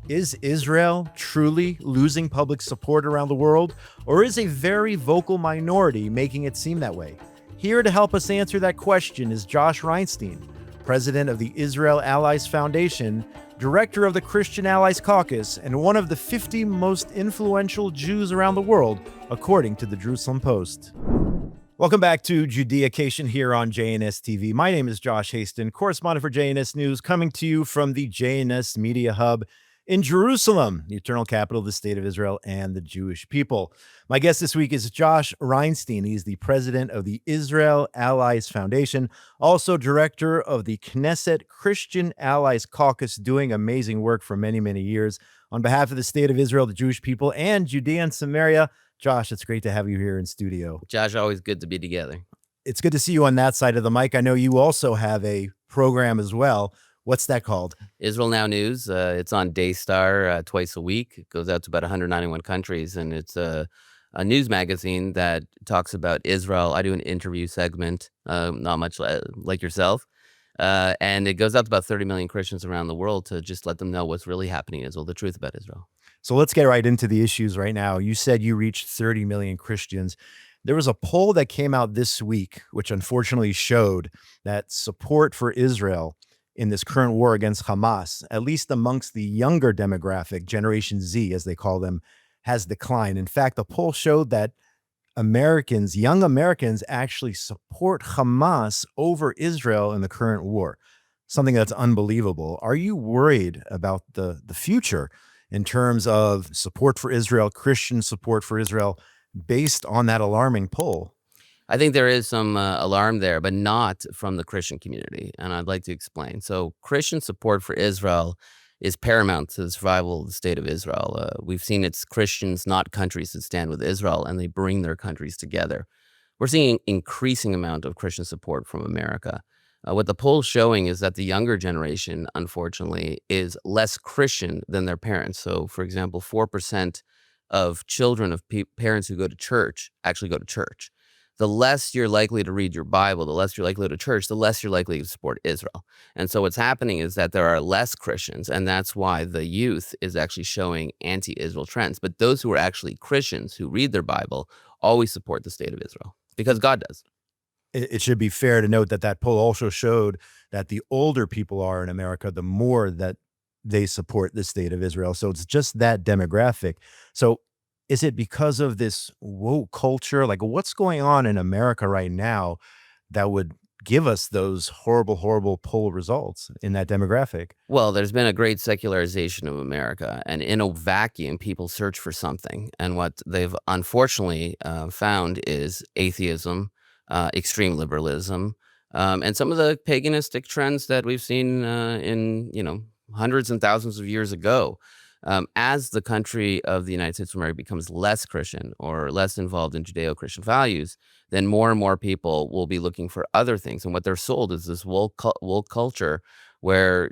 Is Israel truly losing public support around the world, or is a very vocal minority making it seem that way? Here to help us answer that question is Josh Reinstein, president of the Israel Allies Foundation, director of the Christian Allies Caucus, and one of the 50 most influential Jews around the world, according to the Jerusalem Post. Welcome back to JUDEACATION here on JNS TV. My name is Josh Reinstein, correspondent for JNS News, coming to you from the JNS Media Hub in Jerusalem, the eternal capital of the state of Israel and the Jewish people. My guest this week is Josh Reinstein. He's the president of the Israel Allies Foundation, also director of the Knesset Christian Allies Caucus, doing amazing work for many, many years on behalf of the state of Israel, the Jewish people, and Judea and Samaria. Josh, it's great to have you here in studio. Josh, always good to be together. It's good to see you on that side of the mic. I know you also have a program as well. What's that called? Israel Now News. It's on Daystar twice a week. It goes out to about 191 countries, and it's a news magazine that talks about Israel. I do an interview segment, not much like yourself, and it goes out to about 30 million Christians around the world to just let them know what's really happening in Israel, the truth about Israel. So let's get right into the issues right now. You said you reached 30 million Christians. There was a poll that came out this week, which unfortunately showed that support for Israel in this current war against Hamas, at least amongst the younger demographic, Generation Z, as they call them, has declined. In fact, the poll showed that young Americans actually support Hamas over Israel in the current war, something that's unbelievable. Are you worried about the future in terms of support for Israel, Christian support for Israel, based on that alarming poll? I think there is some alarm there, but not from the Christian community, and I'd like to explain. So Christian support for Israel is paramount to the survival of the state of Israel. We've seen it's Christians, not countries, that stand with Israel, and they bring their countries together. We're seeing an increasing amount of Christian support from America. What the poll's showing is that the younger generation, unfortunately, is less Christian than their parents. So, for example, 4% of children of parents who go to church actually go to church. The less you're likely to read your Bible, the less you're likely to go to church, the less you're likely to support Israel. And so what's happening is that there are less Christians, and that's why the youth is actually showing anti-Israel trends. But those who are actually Christians, who read their Bible, always support the state of Israel, because God does. It should be fair to note that that poll also showed that the older people are in America, the more that they support the state of Israel. So it's just that demographic. So is it because of this woke culture? Like, what's going on in America right now that would give us those horrible, horrible poll results in that demographic? Well, there's been a great secularization of America, and in a vacuum, people search for something. And what they've unfortunately found is atheism, extreme liberalism, and some of the paganistic trends that we've seen in hundreds and thousands of years ago. As the country of the United States of America becomes less Christian or less involved in Judeo-Christian values, then more and more people will be looking for other things. And what they're sold is this woke culture where,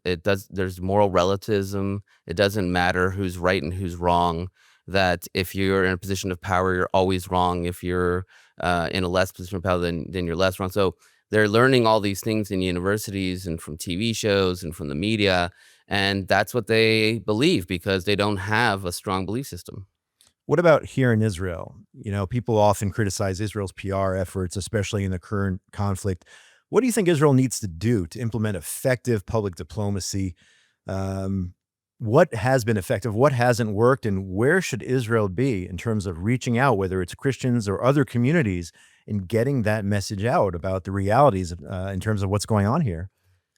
there's moral relativism. It doesn't matter who's right and who's wrong, that if you're in a position of power, you're always wrong. If you're in a less position of power, then you're less wrong. So they're learning all these things in universities and from TV shows and from the media. And that's what they believe because they don't have a strong belief system. What about here in Israel? People often criticize Israel's PR efforts, especially in the current conflict. What do you think Israel needs to do to implement effective public diplomacy? What has been effective? What hasn't worked? And where should Israel be in terms of reaching out, whether it's Christians or other communities, and getting that message out about the realities in terms of what's going on here?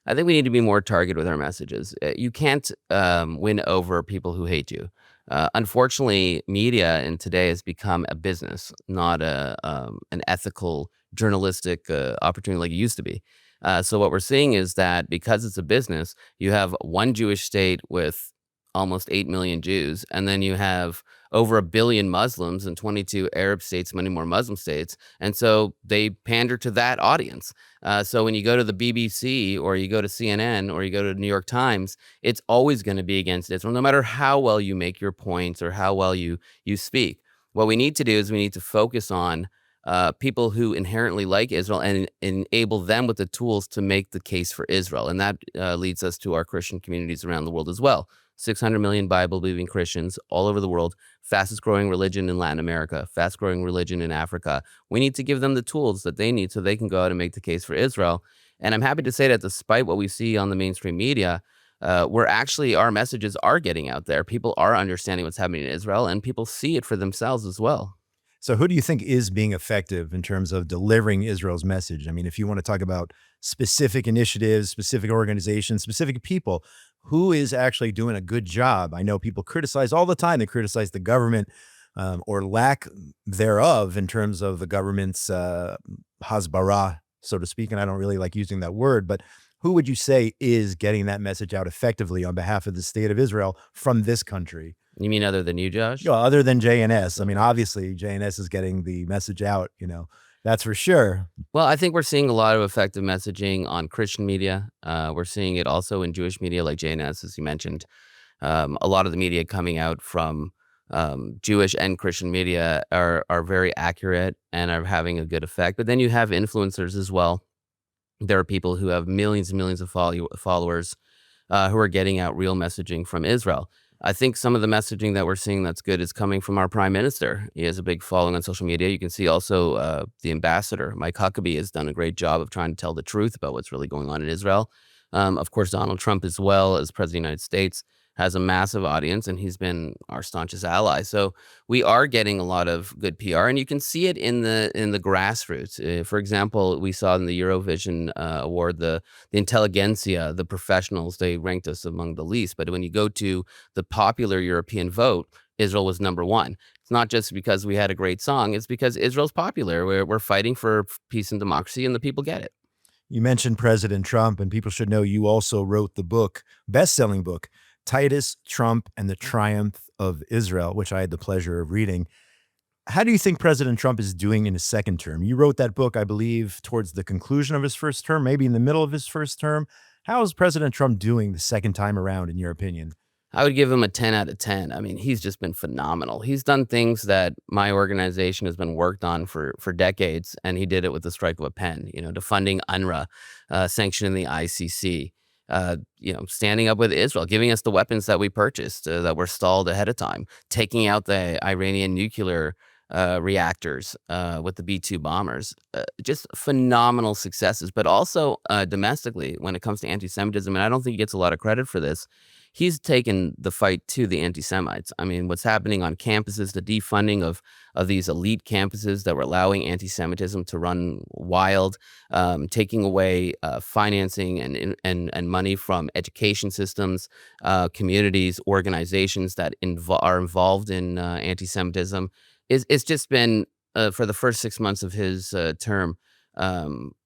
I think we need to be more targeted with our messages. You can't win over people who hate you. Unfortunately, media in today has become a business, not an ethical journalistic opportunity like it used to be. So what we're seeing is that because it's a business, you have one Jewish state with almost 8 million Jews, and then you have over 1 billion Muslims and 22 Arab states, many more Muslim states. And so they pander to that audience. So when you go to the BBC or you go to CNN or you go to the New York Times, it's always going to be against Israel, no matter how well you make your points or how well you speak. What we need to do is we need to focus on people who inherently like Israel and enable them with the tools to make the case for Israel. And that leads us to our Christian communities around the world as well. 600 million Bible-believing Christians all over the world, fastest growing religion in Latin America, fast growing religion in Africa. We need to give them the tools that they need so they can go out and make the case for Israel. And I'm happy to say that despite what we see on the mainstream media, our messages are getting out there. People are understanding what's happening in Israel, and people see it for themselves as well. So who do you think is being effective in terms of delivering Israel's message? I mean, if you want to talk about specific initiatives, specific organizations, specific people, who is actually doing a good job? I know people criticize all the time. They criticize the government or lack thereof in terms of the government's hasbara, so to speak. And I don't really like using that word, but who would you say is getting that message out effectively on behalf of the state of Israel from this country? You mean other than you, Josh? Yeah, other than JNS. I mean, obviously, JNS is getting the message out, that's for sure. Well, I think we're seeing a lot of effective messaging on Christian media. We're seeing it also in Jewish media, like JNS, as you mentioned. A lot of the media coming out from Jewish and Christian media are very accurate and are having a good effect. But then you have influencers as well. There are people who have millions and millions of followers who are getting out real messaging from Israel. I think some of the messaging that we're seeing that's good is coming from our prime minister. He has a big following on social media. You can see also the ambassador, Mike Huckabee, has done a great job of trying to tell the truth about what's really going on in Israel. Of course, Donald Trump as well, as president of the United States, has a massive audience, and he's been our staunchest ally. So we are getting a lot of good PR, and you can see it in the grassroots. For example, we saw in the Eurovision award, the intelligentsia, the professionals, they ranked us among the least. But when you go to the popular European vote, Israel was number one. It's not just because we had a great song; it's because Israel's popular. We're fighting for peace and democracy, and the people get it. You mentioned President Trump, and people should know you also wrote the book, best-selling book, Titus, Trump, and the Triumph of Israel, which I had the pleasure of reading. How do you think President Trump is doing in his second term? You wrote that book, I believe, towards the conclusion of his first term, maybe in the middle of his first term. How is President Trump doing the second time around, in your opinion? I would give him a 10 out of 10. I mean, he's just been phenomenal. He's done things that my organization has been worked on for decades, and he did it with the strike of a pen, defunding UNRWA, sanctioning the ICC, standing up with Israel, giving us the weapons that we purchased that were stalled ahead of time, taking out the Iranian nuclear reactors with the B-2 bombers. Just phenomenal successes, but also domestically when it comes to anti-Semitism, and I don't think he gets a lot of credit for this. He's taken the fight to the anti-Semites. I mean, what's happening on campuses, the defunding of these elite campuses that were allowing anti-Semitism to run wild, taking away financing and money from education systems, communities, organizations that are involved in anti-Semitism. It's just been, for the first 6 months of his term,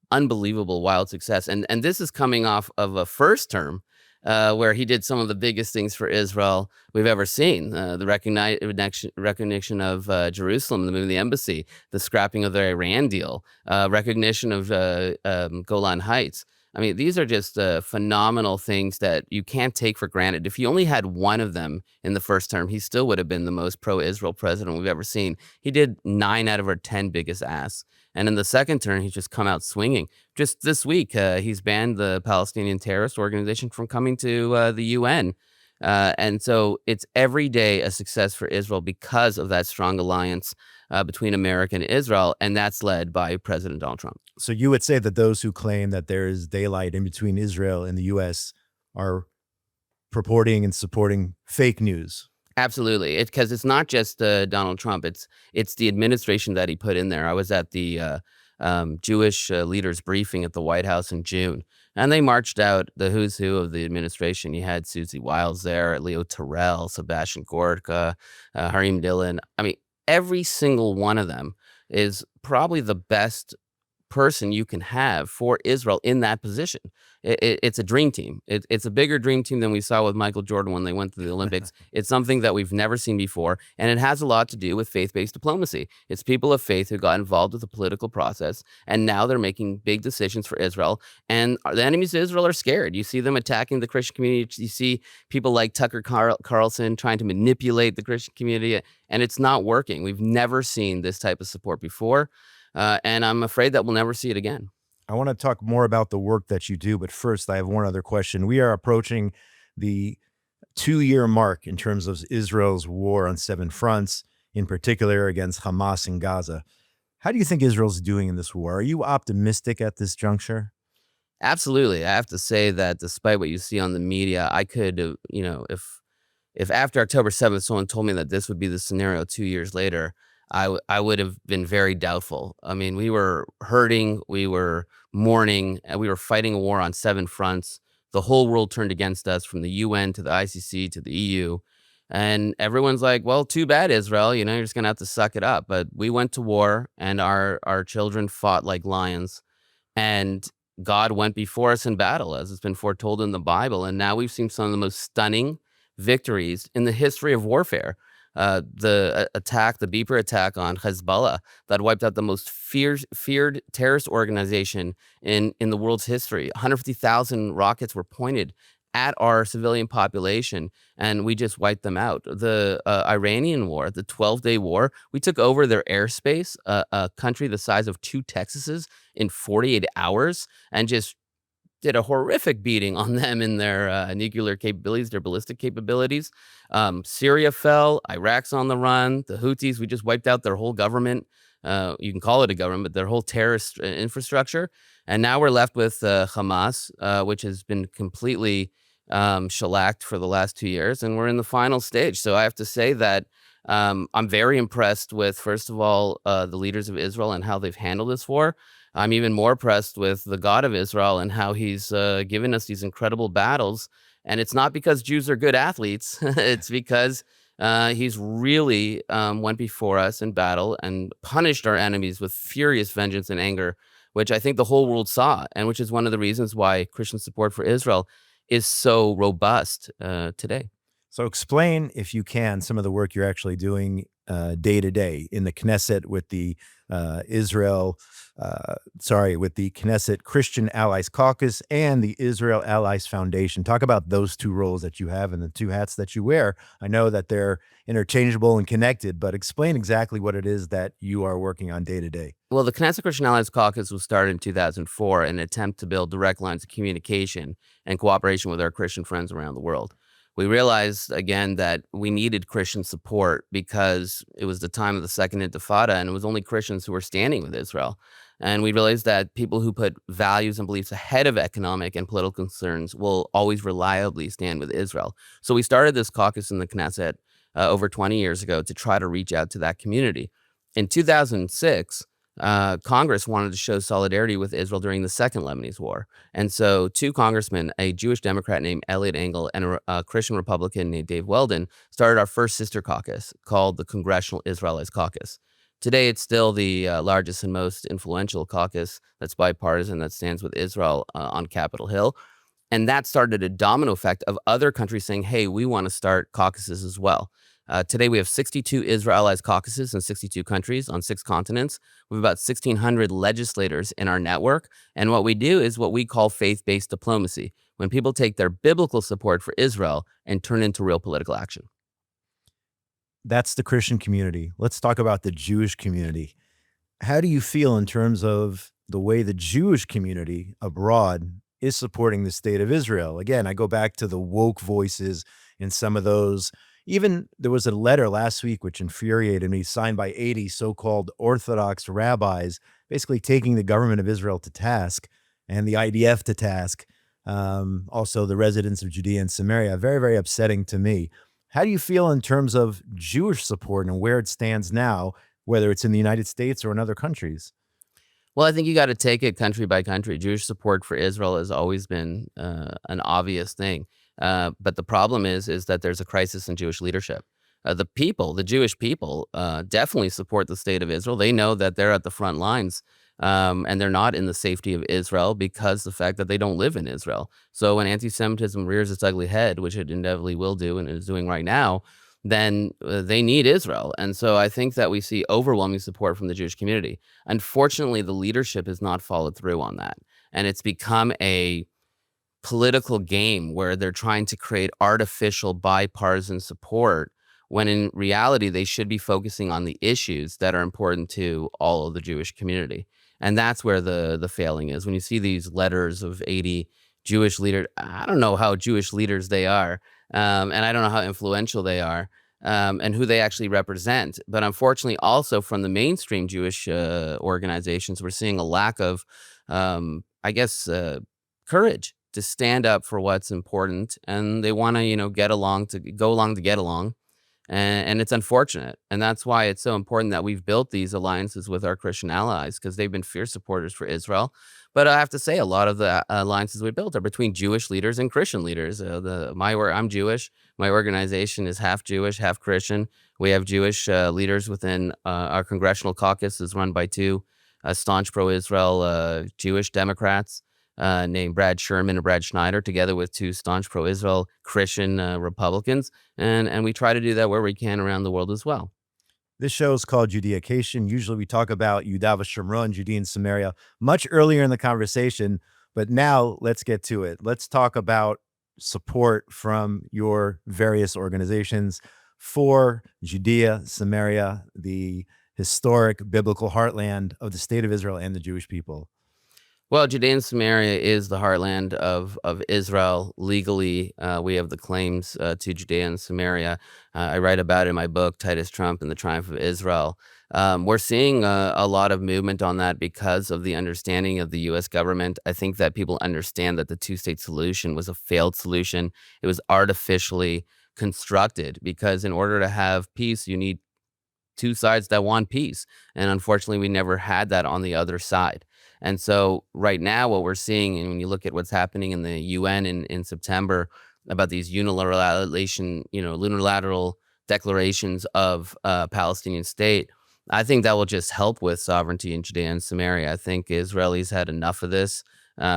unbelievable, wild success. And this is coming off of a first term where he did some of the biggest things for Israel we've ever seen. The recognition of Jerusalem, the move of the embassy, the scrapping of the Iran deal, recognition of Golan Heights. I mean, these are just phenomenal things that you can't take for granted. If he only had one of them in the first term, he still would have been the most pro-Israel president we've ever seen. He did 9 out of our 10 biggest asks. And in the second term, he's just come out swinging. Just this week, he's banned the Palestinian terrorist organization from coming to the UN. And so it's every day a success for Israel because of that strong alliance between America and Israel, and that's led by President Donald Trump. So you would say that those who claim that there is daylight in between Israel and the U.S. are purporting and supporting fake news. Absolutely, because it's not just Donald Trump; it's the administration that he put in there. I was at the Jewish leaders briefing at the White House in June, and they marched out the who's who of the administration. You had Susie Wiles there, Leo Terrell, Sebastian Gorka, Harim Dillon. I mean, every single one of them is probably the best person you can have for Israel in that position. It's a dream team. It's a bigger dream team than we saw with Michael Jordan when they went to the Olympics. It's something that we've never seen before, and it has a lot to do with faith-based diplomacy. It's people of faith who got involved with the political process, and now they're making big decisions for Israel, and the enemies of Israel are scared. You see them attacking the Christian community. You see people like Tucker Carlson trying to manipulate the Christian community, and it's not working. We've never seen this type of support before. And I'm afraid that we'll never see it again. I want to talk more about the work that you do, but first I have one other question. We are approaching the 2-year mark in terms of Israel's war on 7 fronts, in particular against Hamas in Gaza. How do you think Israel's doing in this war? Are you optimistic at this juncture? Absolutely. I have to say that despite what you see on the media, I could, if after October 7th, someone told me that this would be the scenario 2 years later, I would have been very doubtful. I mean, we were hurting, we were mourning, and we were fighting a war on 7 fronts. The whole world turned against us, from the UN to the ICC to the EU. And everyone's like, well, too bad, Israel. You're just going to have to suck it up. But we went to war, and our children fought like lions. And God went before us in battle, as it's been foretold in the Bible. And now we've seen some of the most stunning victories in the history of warfare. The Beeper attack on Hezbollah that wiped out the most feared terrorist organization in the world's history. 150,000 rockets were pointed at our civilian population, and we just wiped them out. The Iranian war, the 12-day war, we took over their airspace, a country the size of 2 Texases, in 48 hours, and just did a horrific beating on them in their nuclear capabilities, their ballistic capabilities. Syria fell. Iraq's on the run. The Houthis, we just wiped out their whole government. You can call it a government, but their whole terrorist infrastructure. And now we're left with Hamas, which has been completely shellacked for the last 2 years. And we're in the final stage. So I have to say that I'm very impressed with, first of all, the leaders of Israel and how they've handled this war. I'm even more impressed with the God of Israel and how he's given us these incredible battles. And it's not because Jews are good athletes. It's because he's really went before us in battle and punished our enemies with furious vengeance and anger, which I think the whole world saw, and which is one of the reasons why Christian support for Israel is so robust today. So explain, if you can, some of the work you're actually doing day to day in the Knesset with the with the Knesset Christian Allies Caucus and the Israel Allies Foundation. Talk about those 2 roles that you have and the 2 hats that you wear. I know that they're interchangeable and connected, but explain exactly what it is that you are working on day to day. Well, the Knesset Christian Allies Caucus was started in 2004 in an attempt to build direct lines of communication and cooperation with our Christian friends around the world. We realized, again, that we needed Christian support because it was the time of the Second Intifada, and it was only Christians who were standing with Israel. And we realized that people who put values and beliefs ahead of economic and political concerns will always reliably stand with Israel. So we started this caucus in the Knesset over 20 years ago to try to reach out to that community. In 2006, Congress wanted to show solidarity with Israel during the Second Lebanese War. And so 2 congressmen, a Jewish Democrat named Elliot Engel and a Christian Republican named Dave Weldon, started our first sister caucus called the Congressional Israelites Caucus. Today, it's still the largest and most influential caucus that's bipartisan, that stands with Israel on Capitol Hill. And that started a domino effect of other countries saying, hey, we want to start caucuses as well. Today, we have 62 Israel Allies caucuses in 62 countries on 6 continents. We have about 1,600 legislators in our network. And what we do is what we call faith-based diplomacy, when people take their biblical support for Israel and turn it into real political action. That's the Christian community. Let's talk about the Jewish community. How do you feel in terms of the way the Jewish community abroad is supporting the state of Israel? Again, I go back to the woke voices in some of those. Even there was a letter last week which infuriated me, signed by 80 so-called Orthodox rabbis, basically taking the government of Israel to task and the IDF to task, also the residents of Judea and Samaria. Very, very upsetting to me. How do you feel in terms of Jewish support and where it stands now, whether it's in the United States or in other countries? Well, I think you got to take it country by country. Jewish support for Israel has always been an obvious thing. But the problem is that there's a crisis in Jewish leadership. The Jewish people, definitely support the state of Israel. They know that they're at the front lines, and they're not in the safety of Israel because the fact that they don't live in Israel. So when anti-Semitism rears its ugly head, which it inevitably will do and is doing right now, then they need Israel. And so I think that we see overwhelming support from the Jewish community. Unfortunately, the leadership has not followed through on that. And it's become a political game where they're trying to create artificial bipartisan support, when in reality, they should be focusing on the issues that are important to all of the Jewish community. And that's where the failing is. When you see these letters of 80 Jewish leaders, I don't know how Jewish leaders they are. And I don't know how influential they are, and who they actually represent. But unfortunately, also from the mainstream Jewish organizations, we're seeing a lack of, I guess, courage to stand up for what's important, and they want to, get along to go along to get along, and it's unfortunate, and that's why it's so important that we've built these alliances with our Christian allies because they've been fierce supporters for Israel. But I have to say, a lot of the alliances we built are between Jewish leaders and Christian leaders. I'm Jewish. My organization is half Jewish, half Christian. We have Jewish leaders within our congressional caucus is run by two staunch pro-Israel Jewish Democrats named Brad Sherman and Brad Schneider, together with two staunch pro-Israel Christian Republicans, and we try to do that where we can around the world as well. This show is called Judeacation. Usually we talk about Yudav Shomron, Judea and Samaria, much earlier in the conversation. But now let's get to it. Let's talk about support from your various organizations for Judea, Samaria, the historic biblical heartland of the state of Israel and the Jewish people. Well, Judea and Samaria is the heartland of Israel. Legally, we have the claims to Judea and Samaria. I write about it in my book, Titus Trump and the Triumph of Israel. We're seeing a lot of movement on that because of the understanding of the U.S. government. I think that people understand that the two-state solution was a failed solution. It was artificially constructed because in order to have peace, you need two sides that want peace. And unfortunately, we never had that on the other side. And so right now, what we're seeing, and when you look at what's happening in the UN in September about these unilateral declarations of Palestinian state, I think that will just help with sovereignty in Judea and Samaria. I think Israelis had enough of this.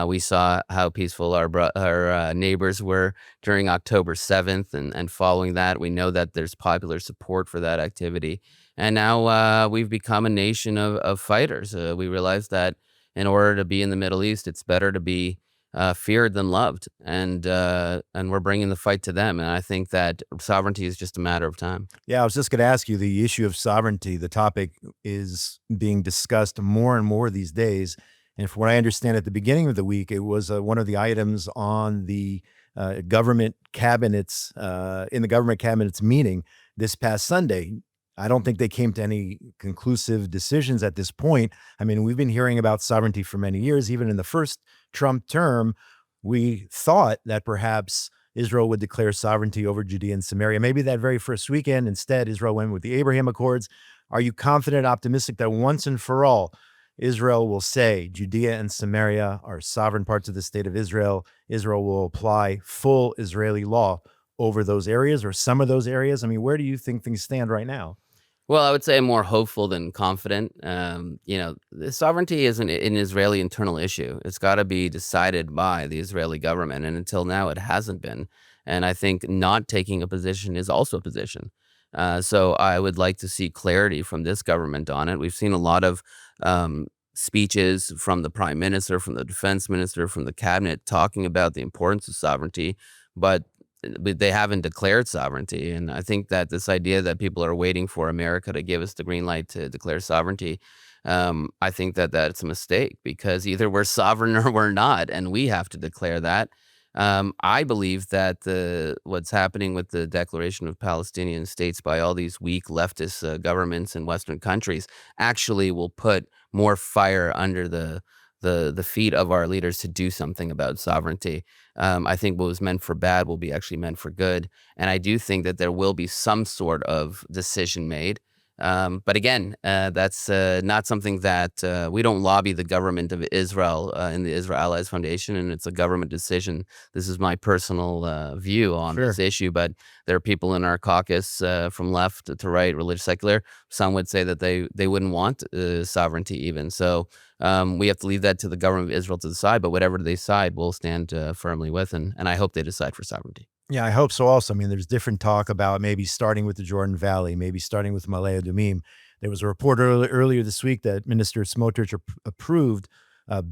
We saw how peaceful our neighbors were during October 7th, and following that, we know that there's popular support for that activity. And now we've become a nation of fighters. We realize that in order to be in the Middle East, it's better to be feared than loved, and we're bringing the fight to them. And I think that sovereignty is just a matter of time. Yeah, I was just going to ask you the issue of sovereignty. The topic is being discussed more and more these days. And from what I understand, at the beginning of the week, it was one of the items on the government cabinets in the government cabinets meeting this past Sunday. I don't think they came to any conclusive decisions at this point. I mean, we've been hearing about sovereignty for many years. Even in the first Trump term, we thought that perhaps Israel would declare sovereignty over Judea and Samaria. Maybe that very first weekend, instead, Israel went with the Abraham Accords. Are you confident, optimistic that once and for all, Israel will say Judea and Samaria are sovereign parts of the state of Israel? Israel will apply full Israeli law over those areas or some of those areas? I mean, where do you think things stand right now? Well, I would say I'm more hopeful than confident. The sovereignty is an Israeli internal issue. It's got to be decided by the Israeli government, and until now, it hasn't been. And I think not taking a position is also a position. So I would like to see clarity from this government on it. We've seen a lot of speeches from the prime minister, from the defense minister, from the cabinet talking about the importance of sovereignty, but they haven't declared sovereignty. And I think that this idea that people are waiting for America to give us the green light to declare sovereignty, I think that that's a mistake because either we're sovereign or we're not, and we have to declare that. I believe that what's happening with the declaration of Palestinian states by all these weak leftist governments in Western countries actually will put more fire under the feet of our leaders to do something about sovereignty. I think what was meant for bad will be actually meant for good, and I do think that there will be some sort of decision made. But again, that's not something that we don't lobby the government of Israel in the Israel Allies Foundation, and it's a government decision. This is my personal view on Sure. this issue, but there are people in our caucus from left to right, religious, secular. Some would say that they wouldn't want sovereignty even. So we have to leave that to the government of Israel to decide. But whatever they decide, we'll stand firmly with, and I hope they decide for sovereignty. Yeah, I hope so also. I mean, there's different talk about maybe starting with the Jordan Valley, maybe starting with Malaya Dumim. There was a report earlier this week that Minister Smotrich approved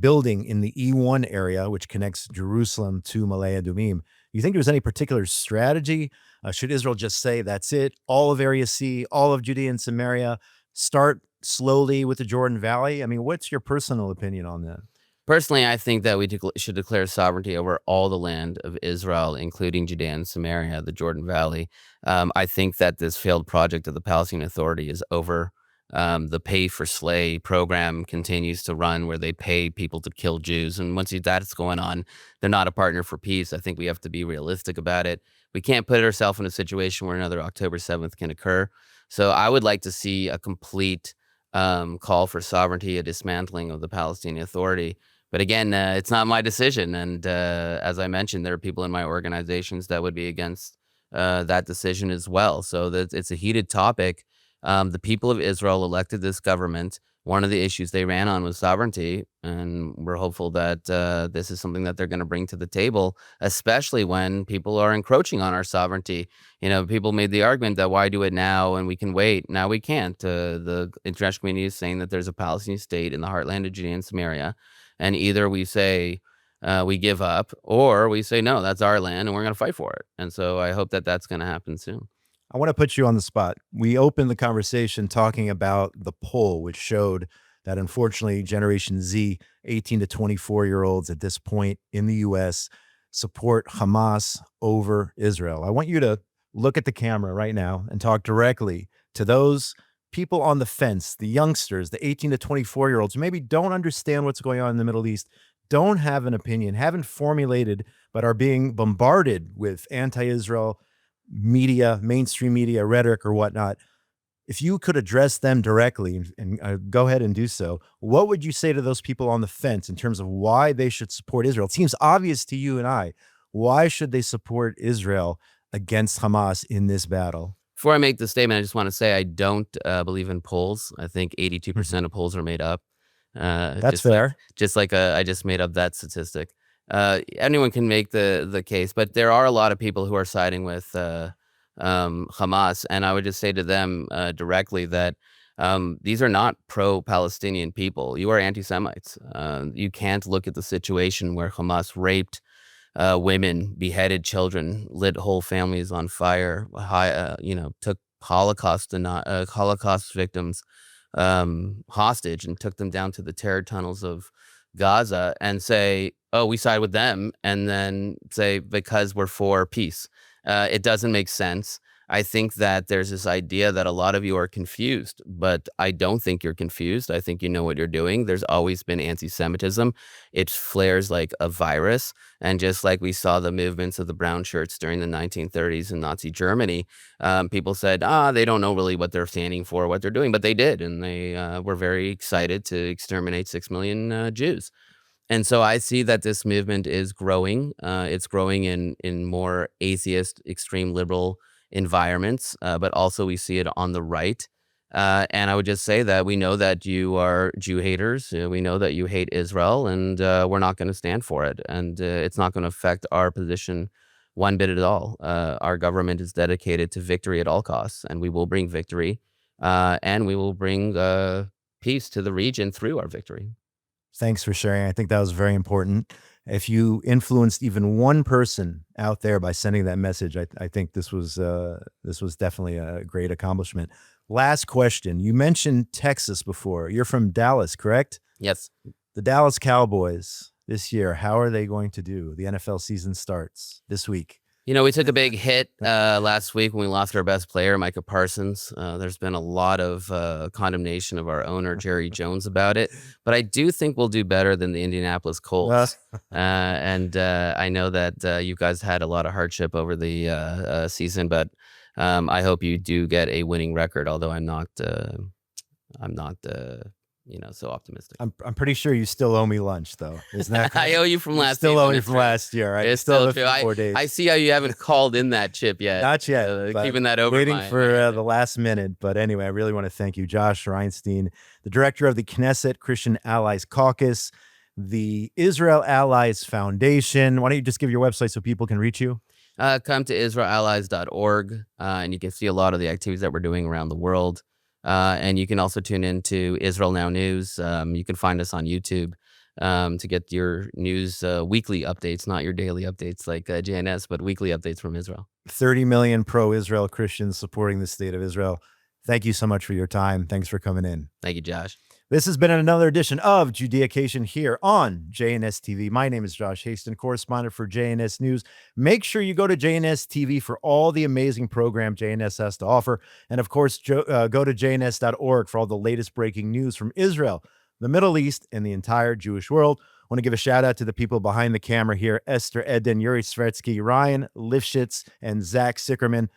building in the E1 area, which connects Jerusalem to Malaya Dumim. You think there's any particular strategy? Should Israel just say, that's it, all of Area C, all of Judea and Samaria, start slowly with the Jordan Valley? I mean, what's your personal opinion on that? Personally, I think that we should declare sovereignty over all the land of Israel, including Judea and Samaria, the Jordan Valley. I think that this failed project of the Palestinian Authority is over. The pay for slay program continues to run, where they pay people to kill Jews. And once that's going on, they're not a partner for peace. I think we have to be realistic about it. We can't put ourselves in a situation where another October 7th can occur. So I would like to see a complete call for sovereignty, a dismantling of the Palestinian Authority. But again, it's not my decision. And as I mentioned, there are people in my organizations that would be against that decision as well. So it's a heated topic. The people of Israel elected this government. One of the issues they ran on was sovereignty. And we're hopeful that this is something that they're going to bring to the table, especially when people are encroaching on our sovereignty. People made the argument that why do it now and we can wait. Now we can't. The international community is saying that there's a Palestinian state in the heartland of Judea and Samaria. And either we say we give up, or we say, no, that's our land and we're going to fight for it. And so I hope that that's going to happen soon. I want to put you on the spot. We opened the conversation talking about the poll, which showed that unfortunately Generation Z, 18 to 24-year-olds at this point in the U.S. support Hamas over Israel. I want you to look at the camera right now and talk directly to those people on the fence, the youngsters, the 18 to 24-year-olds who maybe don't understand what's going on in the Middle East, don't have an opinion, haven't formulated, but are being bombarded with anti-Israel media, mainstream media, rhetoric or whatnot. If you could address them directly and go ahead and do so, what would you say to those people on the fence in terms of why they should support Israel? It seems obvious to you and I. Why should they support Israel against Hamas in this battle? Before I make the statement, I just want to say I don't believe in polls. I think 82% of polls are made up. That's fair. I just made up that statistic. Anyone can make the case, but there are a lot of people who are siding with Hamas, and I would just say to them directly that these are not pro-Palestinian people. You are anti-Semites. You can't look at the situation where Hamas raped women, beheaded children, lit whole families on fire, took Holocaust victims hostage and took them down to the terror tunnels of Gaza and say, oh, we side with them, and then say, because we're for peace. It doesn't make sense. I think that there's this idea that a lot of you are confused, but I don't think you're confused. I think you know what you're doing. There's always been anti-Semitism. It flares like a virus. And just like we saw the movements of the brown shirts during the 1930s in Nazi Germany, people said, they don't know really what they're standing for, what they're doing, but they did. And they were very excited to exterminate 6 million Jews. And so I see that this movement is growing. It's growing in more atheist, extreme liberal environments, but also we see it on the right. And I would just say that we know that you are Jew haters. We know that you hate Israel, and we're not going to stand for it. And it's not going to affect our position one bit at all. Our government is dedicated to victory at all costs, and we will bring victory, and we will bring peace to the region through our victory. Thanks for sharing. I think that was very important. If you influenced even one person out there by sending that message, I think this was definitely a great accomplishment. Last question. You mentioned Texas before. You're from Dallas, correct? Yes. The Dallas Cowboys this year, how are they going to do? The NFL season starts this week. We took a big hit last week when we lost our best player, Micah Parsons. There's been a lot of condemnation of our owner, Jerry Jones, about it. But I do think we'll do better than the Indianapolis Colts. And I know that you guys had a lot of hardship over the season, but I hope you do get a winning record, although I'm not so optimistic. I'm pretty sure you still owe me lunch, though. Isn't that correct? I owe you from last. Still owe you from last year, right? It's still true. 4 days. I see how you haven't called in that chip yet. Not yet. Keeping that over. Waiting for the last minute. But anyway, I really want to thank you, Josh Reinstein, the director of the Knesset Christian Allies Caucus, the Israel Allies Foundation. Why don't you just give your website so people can reach you? Come to israelallies.org, and you can see a lot of the activities that we're doing around the world. And you can also tune into Israel Now News. You can find us on YouTube to get your news weekly updates, not your daily updates like JNS, but weekly updates from Israel. 30 million pro-Israel Christians supporting the state of Israel. Thank you so much for your time. Thanks for coming in. Thank you, Josh. This has been another edition of Judeacation here on JNS TV. My name is Josh Reinstein, correspondent for JNS News. Make sure you go to JNS TV for all the amazing program JNS has to offer. And of course, go to jns.org for all the latest breaking news from Israel, the Middle East, and the entire Jewish world. I want to give a shout out to the people behind the camera here: Esther Eden, Yuri Svretsky, Ryan Lifshitz, and Zach Sickerman.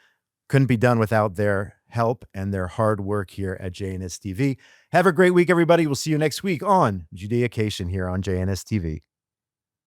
Couldn't be done without their help and their hard work here at JNS TV. Have a great week, everybody. We'll see you next week on Judeacation here on JNS TV.